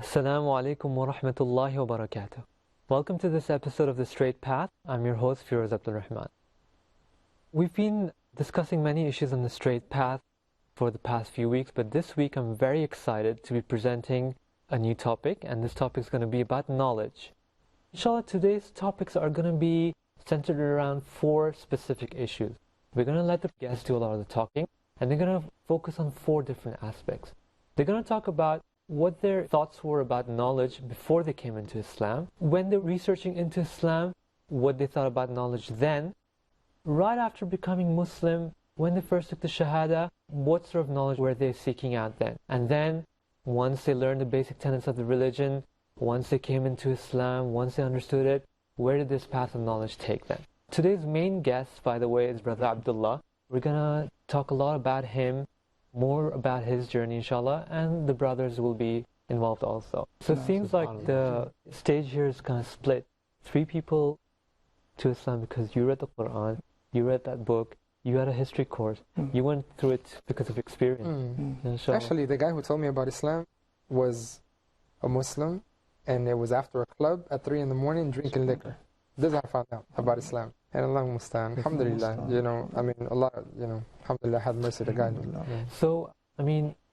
Assalamu alaikum wa rahmatullahi wa barakatuh. Welcome to this episode of The Straight Path. I'm your host, Feroz Abdul Rahman. We've been discussing many issues on the straight path for the past few weeks, but this week I'm very excited to be presenting a new topic, and this topic is going to be about knowledge. Inshallah, today's topics are going to be centered around 4 specific issues. We're going to let the guests do a lot of the talking, and they're going to focus on 4 different aspects. They're going to talk about what their thoughts were about knowledge before they came into Islam, when they were researching into Islam, what they thought about knowledge then, right after becoming Muslim, when they first took the Shahada, what sort of knowledge were they seeking out then? And then, once they learned the basic tenets of the religion, once they came into Islam, once they understood it, where did this path of knowledge take them? Today's main guest, by the way, is Brother Abdullah. We're going to talk a lot about him, more about his journey, inshallah, and the brothers will be involved also. So it seems like the stage here is kind of split. 3 people to Islam because you read the Quran, you read that book, you had a history course, you went through it because of experience. Actually, the guy who told me about Islam was a Muslim, and it was after a club at 3 in the morning drinking liquor. This is how I found out about Islam. And Allah Mustan, alhamdulillah, alhamdulillah, had mercy to guide me. So,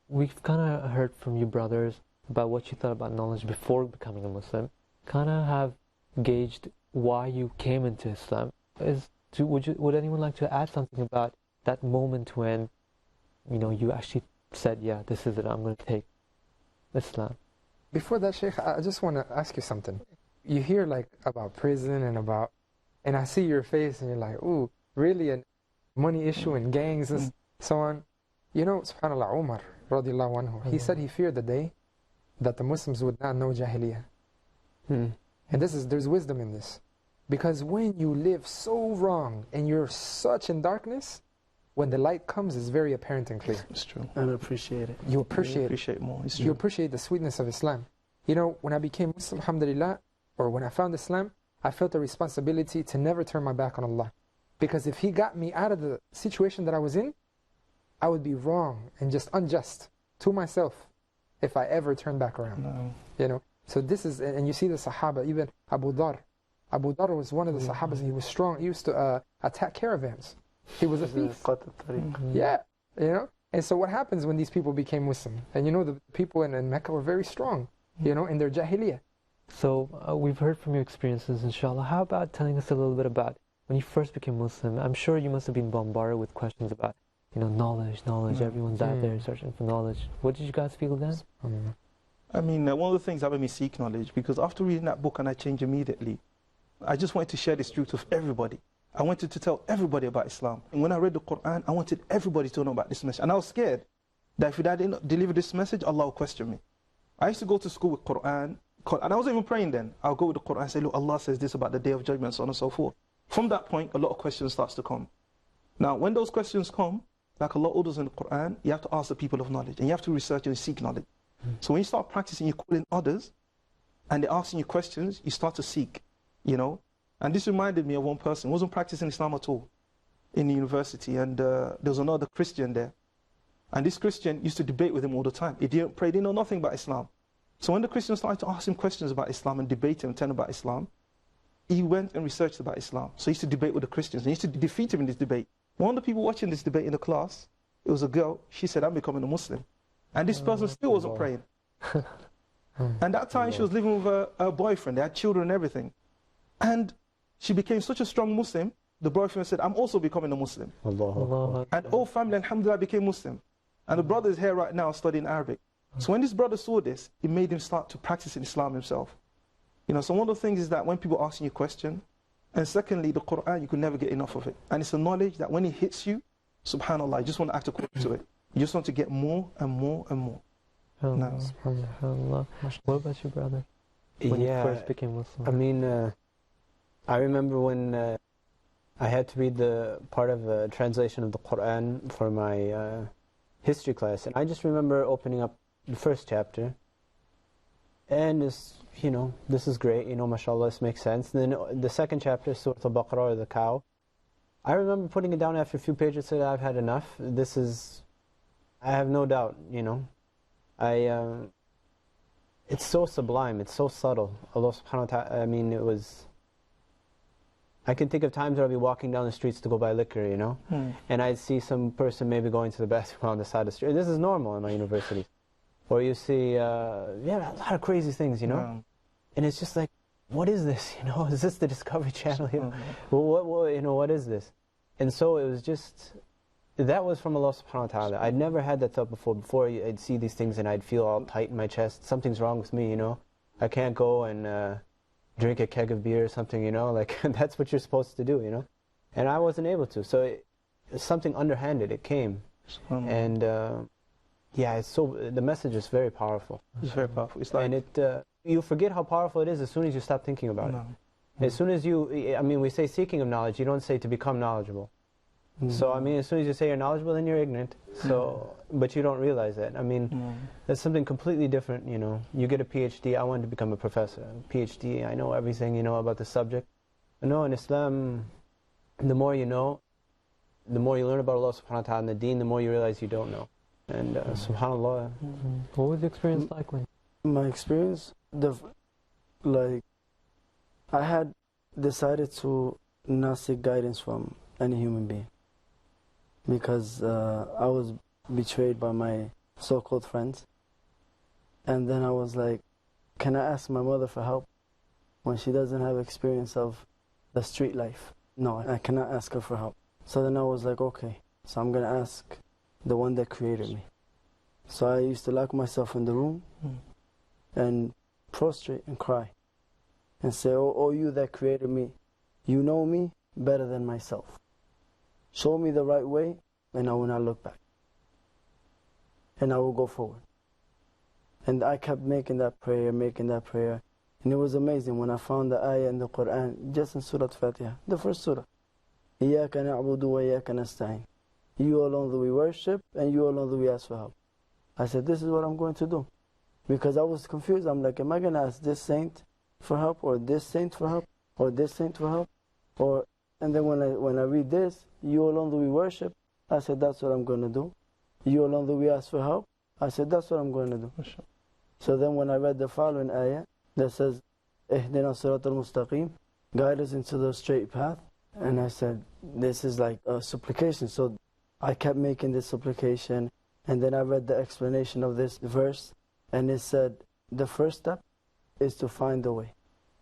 we've kind of heard from you brothers about what you thought about knowledge before becoming a Muslim, kind of have gauged why you came into Islam. Would anyone like to add something about that moment when, you actually said, yeah, this is it, I'm going to take Islam? Before that, Sheikh, I just want to ask you something. You hear about prison and I see your face and you're like, ooh, really a money issue and gangs and so on. SubhanAllah, Umar, radiallahu anhu, he said he feared the day that the Muslims would not know Jahiliyyah. And there's wisdom in this. Because when you live so wrong and you're such in darkness, when the light comes, it's very apparent and clear. It's true. And appreciate it. You appreciate it more. It's true. You appreciate the sweetness of Islam. When I became Muslim, alhamdulillah, or when I found Islam, I felt the responsibility to never turn my back on Allah. Because if He got me out of the situation that I was in, I would be wrong and just unjust to myself if I ever turned back around. So this is, and you see the Sahaba, even Abu Dhar. Abu Dhar was one of the Sahabas, he was strong. He used to attack caravans. He was a thief. Yeah, And so what happens when these people became Muslim? And the people in Mecca were very strong, in their Jahiliyyah. So we've heard from your experiences, inshallah. How about telling us a little bit about when you first became Muslim? I'm sure you must have been bombarded with questions about, knowledge. Everyone's out there searching for knowledge. What did you guys feel then? One of the things that made me seek knowledge, because after reading that book and I changed immediately, I just wanted to share this truth with everybody. I wanted to tell everybody about Islam. And when I read the Quran, I wanted everybody to know about this message. And I was scared that if I didn't deliver this message, Allah will question me. I used to go to school with Quran, and I wasn't even praying then. I'll go with the Quran and say, look, Allah says this about the Day of Judgment, so on and so forth. From that point, a lot of questions starts to come. Now, when those questions come, like Allah orders in the Quran, you have to ask the people of knowledge, and you have to research and seek knowledge. So when you start practicing, you call in others, and they're asking you questions, you start to seek, And this reminded me of one person who wasn't practicing Islam at all in the university, and there was another Christian there. And this Christian used to debate with him all the time. He didn't pray, he didn't know nothing about Islam. So when the Christian started to ask him questions about Islam and debate him and tell him about Islam, he went and researched about Islam. So he used to debate with the Christians, and he used to defeat him in this debate. One of the people watching this debate in the class, it was a girl, she said, I'm becoming a Muslim. And this person still wasn't praying. And that time she was living with her boyfriend, they had children and everything. And she became such a strong Muslim, the boyfriend said, I'm also becoming a Muslim. And all family, alhamdulillah, became Muslim. And the brother is here right now studying Arabic. So when this brother saw this, it made him start to practice Islam himself. So one of the things is that when people ask you a question, and secondly, the Quran, you can never get enough of it. And it's a knowledge that when it hits you, subhanAllah, you just want to act according to it. You just want to get more and more and more. SubhanAllah. What about you, brother? When you first became Muslim? I remember when I had to read the part of the translation of the Quran for my history class, and I just remember opening up the first chapter, and this is great, mashallah, this makes sense. And then the second chapter, Surah Al-Baqarah, or the cow, I remember putting it down after a few pages, said I've had enough. I have no doubt, I it's so sublime, it's so subtle. Allah subhanahu wa ta'ala, I mean, it was... I can think of times where I'll be walking down the streets to go buy liquor, you know? And I'd see some person maybe going to the bathroom on the side of the street. This is normal in my university. Or you see, a lot of crazy things, you know? And it's just like, what is this, you know? Is this the Discovery Channel? You know? Well, what is this? And so it was just... That was from Allah subhanahu wa ta'ala. I'd never had that thought before. Before I'd see these things and I'd feel all tight in my chest. Something's wrong with me, you know? I can't go and drink a keg of beer or something, you know? Like, that's what you're supposed to do, you know? And I wasn't able to. So it's something underhanded, it came. And it's so, the message is very powerful. It's very powerful. It's like... And you forget how powerful it is as soon as you stop thinking about it. As soon as you, I mean, we say seeking of knowledge, you don't say to become knowledgeable. So, I mean, as soon as you say you're knowledgeable, then you're ignorant. So, but you don't realize that. I mean, that's something completely different, you know. You get a PhD, I wanted to become a professor. PhD, I know everything, you know, about the subject. But no, in Islam, the more you know, the more you learn about Allah subhanahu wa ta'ala and the deen, the more you realize you don't know. And subhanAllah. What was the experience like when? My experience, I had decided to not seek guidance from any human being. Because I was betrayed by my so-called friends. And then I was like, can I ask my mother for help when she doesn't have experience of the street life? No, I cannot ask her for help. So then I was like, okay, so I'm going to ask the one that created me. So I used to lock myself in the room and prostrate and cry and say, oh, you that created me, you know me better than myself. Show me the right way, and I will not look back. And I will go forward. And I kept making that prayer. And it was amazing when I found the ayah in the Quran, just in Surah Fatiha, the first surah. إِيَّاكَ نَعْبُدُ وَإِيَّاكَ نَسْتَعِينُ. You alone do we worship, and you alone do we ask for help. I said, this is what I'm going to do. Because I was confused. I'm like, am I going to ask this saint for help, or this saint for help, or this saint for help? And then when I read this, you alone do we worship, I said, that's what I'm going to do. You alone do we ask for help, I said, that's what I'm going to do. So then when I read the following ayah that says, اهدنا الصراط المستقيم, guide us into the straight path. And I said, this is like a supplication. So I kept making this supplication. And then I read the explanation of this verse. And it said, the first step is to find the way,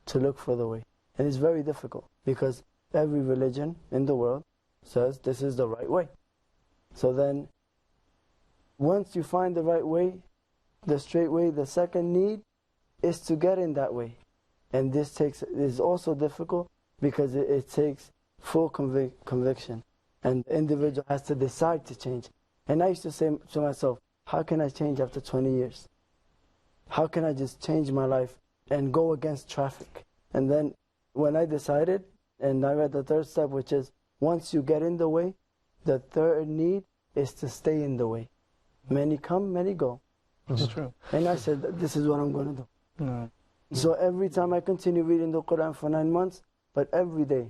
to look for the way. And it's very difficult because every religion in the world says this is the right way. So then, once you find the right way, the straight way, the second need is to get in that way. And this is also difficult because it takes full conviction. And the individual has to decide to change. And I used to say to myself, how can I change after 20 years? How can I just change my life and go against traffic? And then when I decided, and I read the third step, which is, once you get in the way, the third need is to stay in the way. Many come, many go. It's true. And I said, this is what I'm going to do. So every time I continue reading the Quran for 9 months, but every day,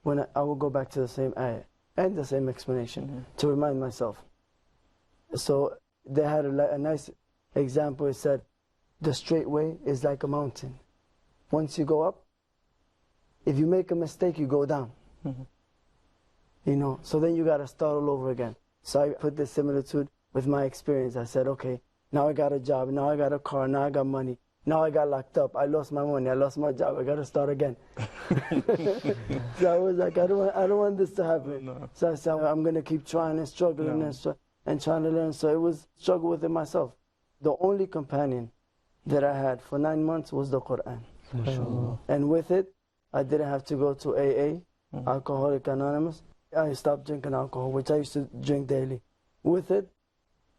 when I will go back to the same ayah and the same explanation to remind myself. So they had a nice example. It said, the straight way is like a mountain. Once you go up, if you make a mistake, you go down. You know, so then you got to start all over again. So I put this similitude with my experience. I said, okay, now I got a job, now I got a car, now I got money, now I got locked up, I lost my money, I lost my job, I got to start again. So I was like, I don't want this to happen. No. So I said, I'm going to keep trying and struggling and trying to learn. So it was struggle within myself. The only companion that I had for 9 months was the Quran. And with it, I didn't have to go to AA, Alcoholics Anonymous. I stopped drinking alcohol, which I used to drink daily. With it,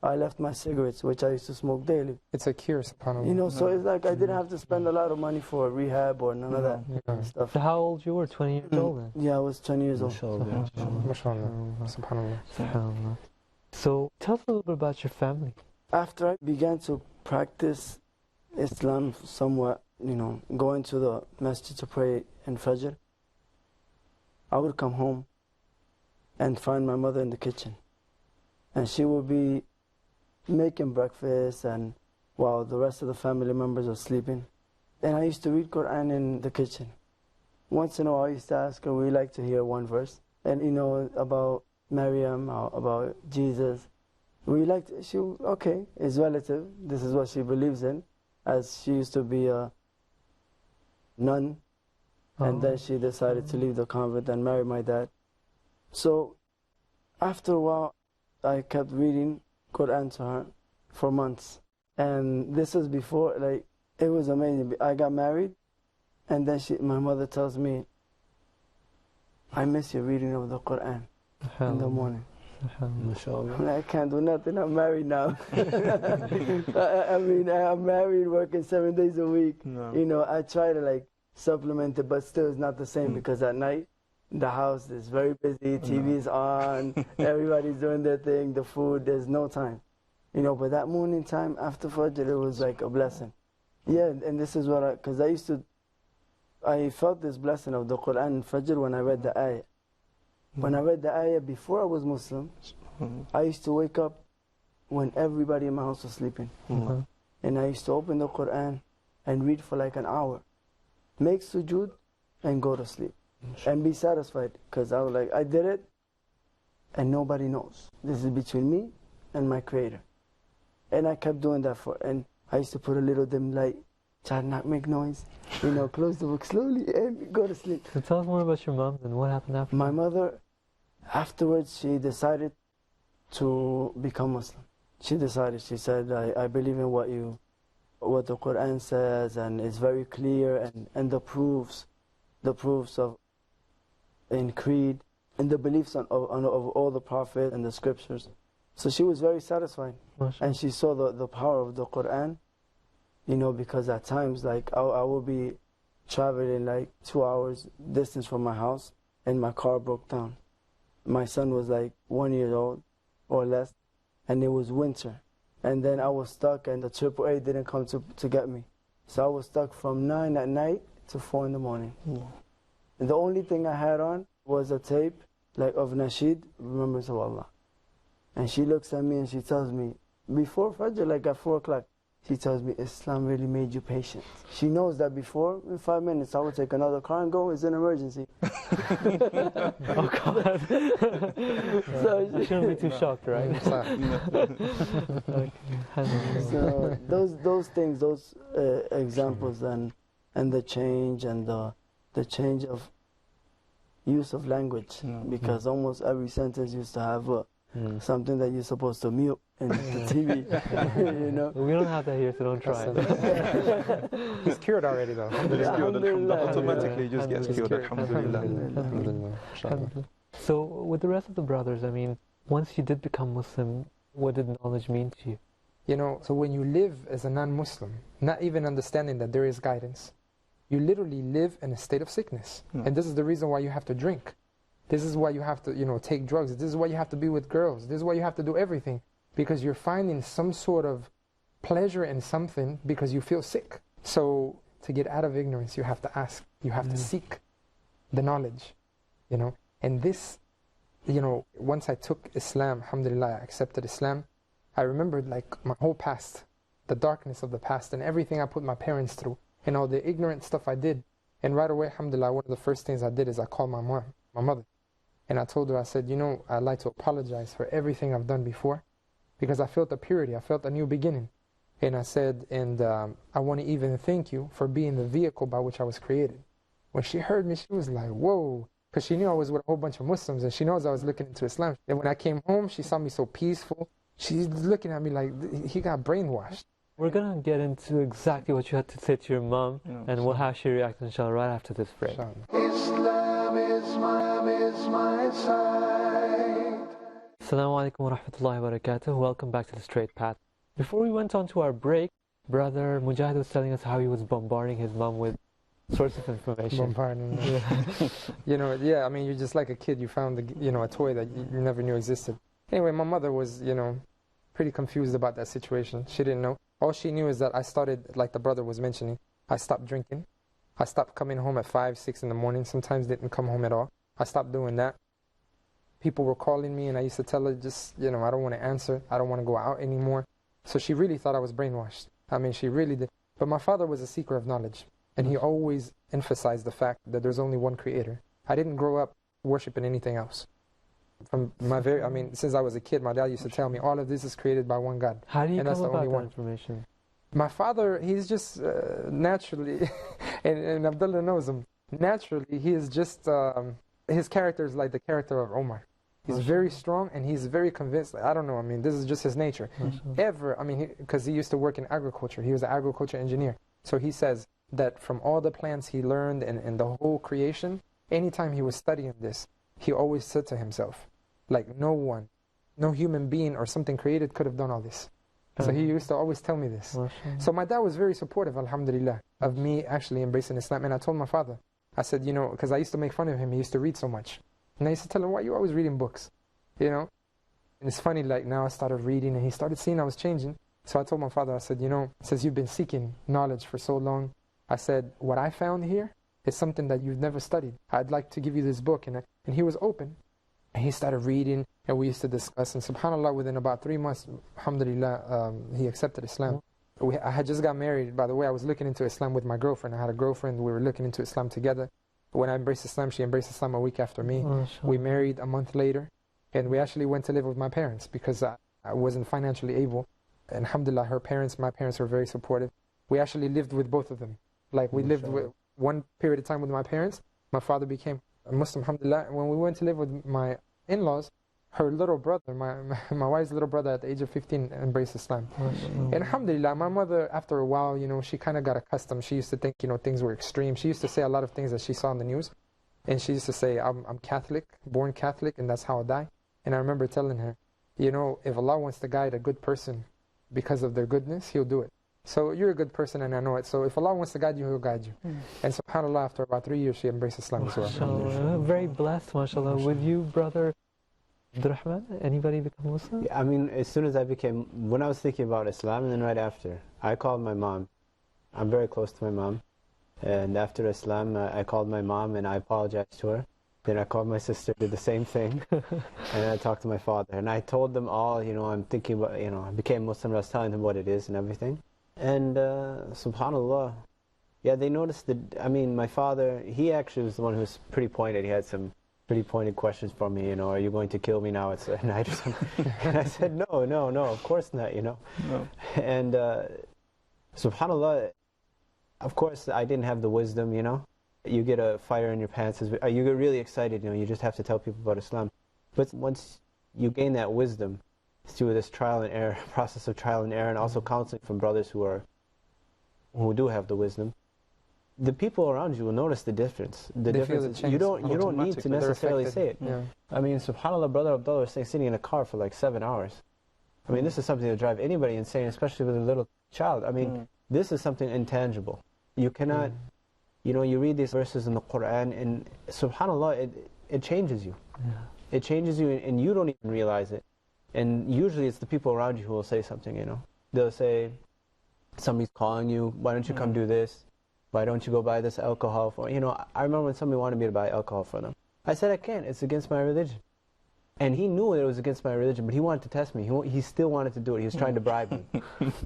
I left my cigarettes, which I used to smoke daily. It's a cure, subhanAllah. You know, so it's like I didn't have to spend a lot of money for rehab or none of that stuff. So how old you were? 20 years old then? Yeah, I was 20 years old. MashaAllah. SubhanAllah. So tell us a little bit about your family. After I began to practice Islam somewhat, you know, going to the masjid to pray in Fajr, I would come home and find my mother in the kitchen. And she would be making breakfast and while the rest of the family members are sleeping. And I used to read Quran in the kitchen. Once in a while I used to ask her, we like to hear one verse. And about Maryam, or about Jesus. We like to, okay, it's relative. This is what she believes in. As she used to be a nun. And then she decided to leave the convent and marry my dad. So after a while, I kept reading Quran to her for months. And this was before, it was amazing. I got married, and then my mother tells me, I miss your reading of the Quran in the morning. I can't do nothing, I'm married now. I'm married, working 7 days a week. No. I try to supplement it, but still it's not the same because at night, the house is very busy, TV is on, everybody's doing their thing, the food, there's no time. But that morning time after Fajr, it was like a blessing. Yeah, and this is what because I felt this blessing of the Quran and Fajr when I read the ayah. When I read the ayah before I was Muslim, I used to wake up when everybody in my house was sleeping. And I used to open the Quran and read for an hour. Make sujood and go to sleep. And be satisfied, because I was I did it and nobody knows. This is between me and my Creator. And I kept doing that and I used to put a little dim light, try to not make noise, close the book slowly and go to sleep. So tell us more about your mom and what happened after. My mother, afterwards, she decided to become Muslim. She said, I believe in what the Quran says, and it's very clear, and the proofs of in creed, and the beliefs of all the prophets and the scriptures. So she was very satisfied. And she saw the power of the Quran, because at times, I will be traveling 2 hours distance from my house, and my car broke down. My son was 1 year old or less, and it was winter. And then I was stuck, and the AAA didn't come to get me. So I was stuck from 9 at night to 4 in the morning. And the only thing I had on was a tape of Nasheed, Remembrance of Allah. And she looks at me and she tells me, before Fajr, at 4 o'clock, she tells me, Islam really made you patient. She knows that before, in 5 minutes, I would take another car and go, it's an emergency. Oh God. So you shouldn't be too shocked, right? So those things, those examples and the change and the change of use of language, because almost every sentence used to have something that you're supposed to mute in the TV. We don't have that here, so don't try. He's cured already, though. Automatically, it just gets cured. Alhamdulillah. So, with the rest of the brothers, once you did become Muslim, what did knowledge mean to you? So when you live as a non-Muslim, not even understanding that there is guidance, you literally live in a state of sickness. And this is the reason why you have to drink. This is why you have to, take drugs. This is why you have to be with girls. This is why you have to do everything. Because you're finding some sort of pleasure in something because you feel sick. So to get out of ignorance, you have to ask. You have to seek the knowledge, And this, once I took Islam, alhamdulillah, I accepted Islam, I remembered my whole past, the darkness of the past and everything I put my parents through, and all the ignorant stuff I did. And right away, alhamdulillah, one of the first things I did is I called my mother. And I told her, I said, I'd like to apologize for everything I've done before, because I felt the purity, I felt a new beginning. And I said, I want to even thank you for being the vehicle by which I was created. When she heard me, she was like, whoa, because she knew I was with a whole bunch of Muslims, and she knows I was looking into Islam. And when I came home, she saw me so peaceful. She's looking at me like he got brainwashed. We're going to get into exactly what you had to say to your mom, and how she reacted, inshallah, right after this break. Islam is my side. Assalamu alaikum wa rahmatullahi wa barakatuh. Welcome back to The Straight Path. Before we went on to our break, Brother Mujahid was telling us how he was bombarding his mom with sorts of information. You're just like a kid. You found a toy that you never knew existed. Anyway, my mother was, pretty confused about that situation. She didn't know. All she knew is that I started, like the brother was mentioning, I stopped drinking. I stopped coming home at 5, 6 in the morning. Sometimes didn't come home at all. I stopped doing that. People were calling me, and I used to tell her, I don't want to answer. I don't want to go out anymore. So she really thought I was brainwashed. I mean, she really did. But my father was a seeker of knowledge, and he always emphasized the fact that there's only one creator. I didn't grow up worshiping anything else. From my since I was a kid, my dad used to tell me all of this is created by one God. How do you and come about that one information? My father, he's just naturally, and Abdullah knows him, naturally he is just, his character is like the character of Omar. He's very strong and he's very convinced. I don't know, I mean, this is just his nature. Because he used to work in agriculture. He was an agriculture engineer. So he says that from all the plants he learned and the whole creation, anytime he was studying this, he always said to himself, like, no human being or something created could have done all this. So he used to always tell me this. So my dad was very supportive, alhamdulillah, of me actually embracing Islam. And I told my father, I said, because I used to make fun of him, he used to read so much. And I used to tell him, why are you always reading books? And it's funny, like now I started reading and he started seeing I was changing. So I told my father, I said, since you've been seeking knowledge for so long, I said, what I found here is something that you've never studied. I'd like to give you this book. And he was open. And he started reading and we used to discuss. And subhanAllah, within about 3 months, alhamdulillah, he accepted Islam. I had just got married. By the way, I was looking into Islam with my girlfriend. I had a girlfriend. We were looking into Islam together. When I embraced Islam, she embraced Islam a week after me. We married a month later, and we actually went to live with my parents because I wasn't financially able. And alhamdulillah, my parents were very supportive. We actually lived with both of them. Like we lived with one period of time with my parents. My father became a Muslim, alhamdulillah. And when we went to live with my in-laws, her little brother, my wife's little brother at the age of 15 embraced Islam. And alhamdulillah, my mother, after a while, she kind of got accustomed. She used to think, things were extreme. She used to say a lot of things that she saw in the news. And she used to say, I'm Catholic, born Catholic, and that's how I die. And I remember telling her, if Allah wants to guide a good person because of their goodness, He'll do it. So you're a good person and I know it. So if Allah wants to guide you, He'll guide you. And subhanAllah, after about 3 years, she embraced Islam as well. Very blessed, mashallah. With you, brother Abdul Rahman, anybody become Muslim? Yeah, as soon as when I was thinking about Islam, and then right after, I called my mom. I'm very close to my mom. And after Islam, I called my mom and I apologized to her. Then I called my sister, did the same thing. And I talked to my father. And I told them all, I'm thinking about, I became Muslim. I was telling them what it is and everything. And subhanAllah, yeah, they noticed that, my father, he actually was the one who was pretty pointed. He had some pretty pointed questions for me, are you going to kill me now? And I said, no, of course not, No. And subhanAllah, of course I didn't have the wisdom, You get a fire in your pants, you get really excited, you just have to tell people about Islam. But once you gain that wisdom, through this trial and error, process of trial and error, and also counseling from brothers who do have the wisdom, the people around you will notice the difference. You don't need to necessarily say it. Yeah. SubhanAllah, brother Abdullah was sitting in a car for like 7 hours. This is something that would drive anybody insane, especially with a little child. This is something intangible. You cannot, you read these verses in the Quran, and SubhanAllah, it changes you. Yeah. It changes you, and you don't even realize it. And usually it's the people around you who will say something, They'll say, somebody's calling you, why don't you come do this? Why don't you go buy this alcohol for, I remember when somebody wanted me to buy alcohol for them. I said, I can't, it's against my religion. And he knew that it was against my religion, but he wanted to test me. He still wanted to do it. He was trying to bribe me.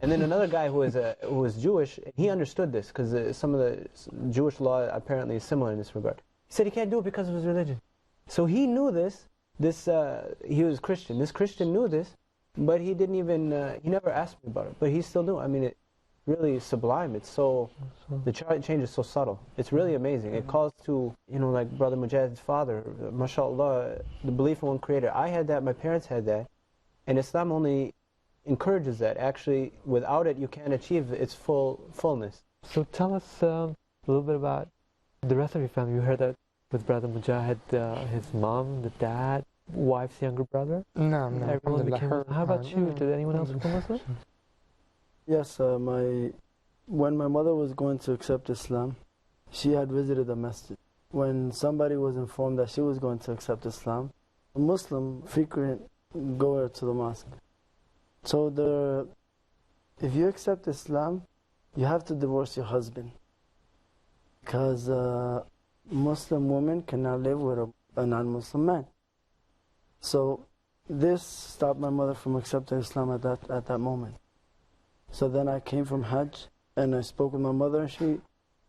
And then another guy who was Jewish, he understood this, because some of the Jewish law apparently is similar in this regard. He said he can't do it because of his religion. So he knew this. He was Christian. This Christian knew this, but he didn't even, he never asked me about it. But he still knew. It really sublime. It's the change is so subtle. It's really amazing. It calls to, like Brother Mujahid's father, mashallah, the belief in one creator. I had that, my parents had that, and Islam only encourages that. Actually, without it, you can't achieve its fullness. So tell us a little bit about the rest of your family. You heard that with Brother Mujahid, his mom, the dad, wife's younger brother? No. Everyone became Muslim. How about you? Did anyone else become Muslim? Yes, when my mother was going to accept Islam, she had visited the masjid. When somebody was informed that she was going to accept Islam, a Muslim frequent goer to the mosque. So if you accept Islam, you have to divorce your husband, because a Muslim woman cannot live with a non-Muslim man. So this stopped my mother from accepting Islam at that moment. So then I came from Hajj and I spoke with my mother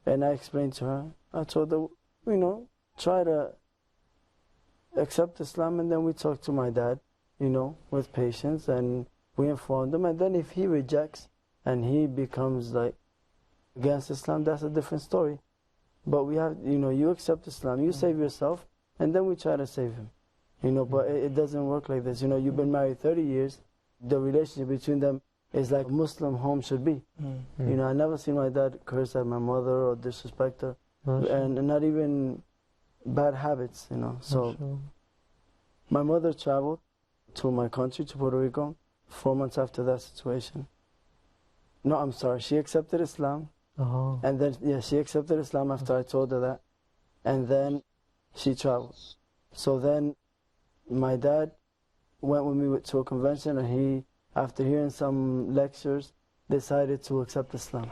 and I explained to her. I told her, try to accept Islam, and then we talked to my dad, with patience, and we informed him. And then if he rejects and he becomes like against Islam, that's a different story. But we have, you accept Islam, you save yourself, and then we try to save him. But it doesn't work like this. You've been married 30 years, the relationship between them is like Muslim home should be. I never seen my dad curse at my mother or disrespect her, and not even bad habits, So my mother traveled to my country, to Puerto Rico, 4 months after that situation. No, I'm sorry, she accepted Islam. And then, she accepted Islam after I told her that. And then she traveled. So then my dad went with me to a convention, and he, after hearing some lectures, decided to accept Islam.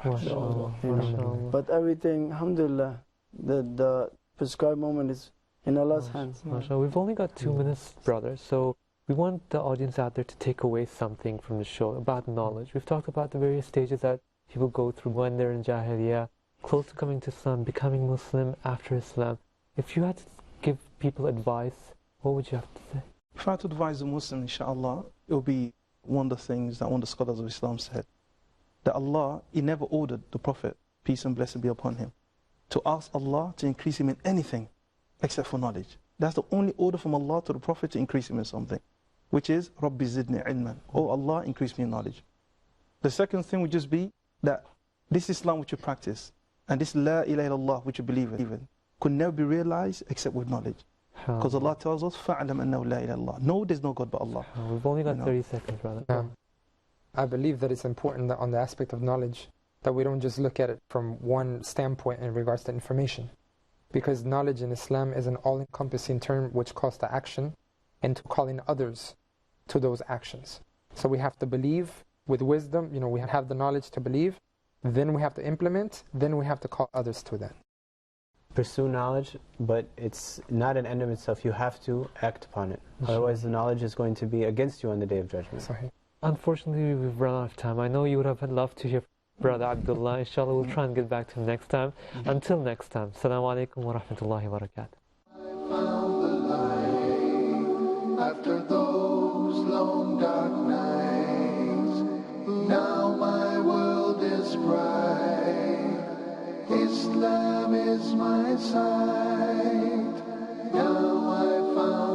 But everything, alhamdulillah, the prescribed moment is in Allah's hands. We've only got 2 minutes, brother, so we want the audience out there to take away something from the show about knowledge. We've talked about the various stages that people go through when they're in Jahiliyyah, close to coming to Islam, becoming Muslim after Islam. If you had to give people advice, what would you have to say? If I had to advise a Muslim, inshallah, it would be one of the things that one of the scholars of Islam said, that Allah, He never ordered the Prophet, peace and blessing be upon him, to ask Allah to increase him in anything except for knowledge. That's the only order from Allah to the Prophet, to increase him in something, which is, Rabbi zidni ilman. Oh Allah, increase me in knowledge. The second thing would just be that this Islam which you practice, and this La ilaha illallah which you believe in, could never be realized except with knowledge. Because Allah tells us, فَعْلَمْ أَنَّهُ لَا إِلَهَ إِلَّا اللَّهُ. No, there's no God but Allah. We've only got 30 seconds, brother. I believe that it's important that on the aspect of knowledge, that we don't just look at it from one standpoint in regards to information. Because knowledge in Islam is an all-encompassing term which calls to action and to calling others to those actions. So we have to believe with wisdom, we have the knowledge to believe, then we have to implement, then we have to call others to that. Pursue knowledge, but it's not an end in itself. You have to act upon it. Otherwise the knowledge is going to be against you on the Day of Judgment. Unfortunately, we've run out of time. I know you would have loved to hear from Brother Abdullah. Inshallah, we'll try and get back to him next time. Until next time, Assalamu alaikum wa rahmatullahi wa barakatuh. I found the light after those long dark nights. Now my world is bright. Islam is my sight. Now I found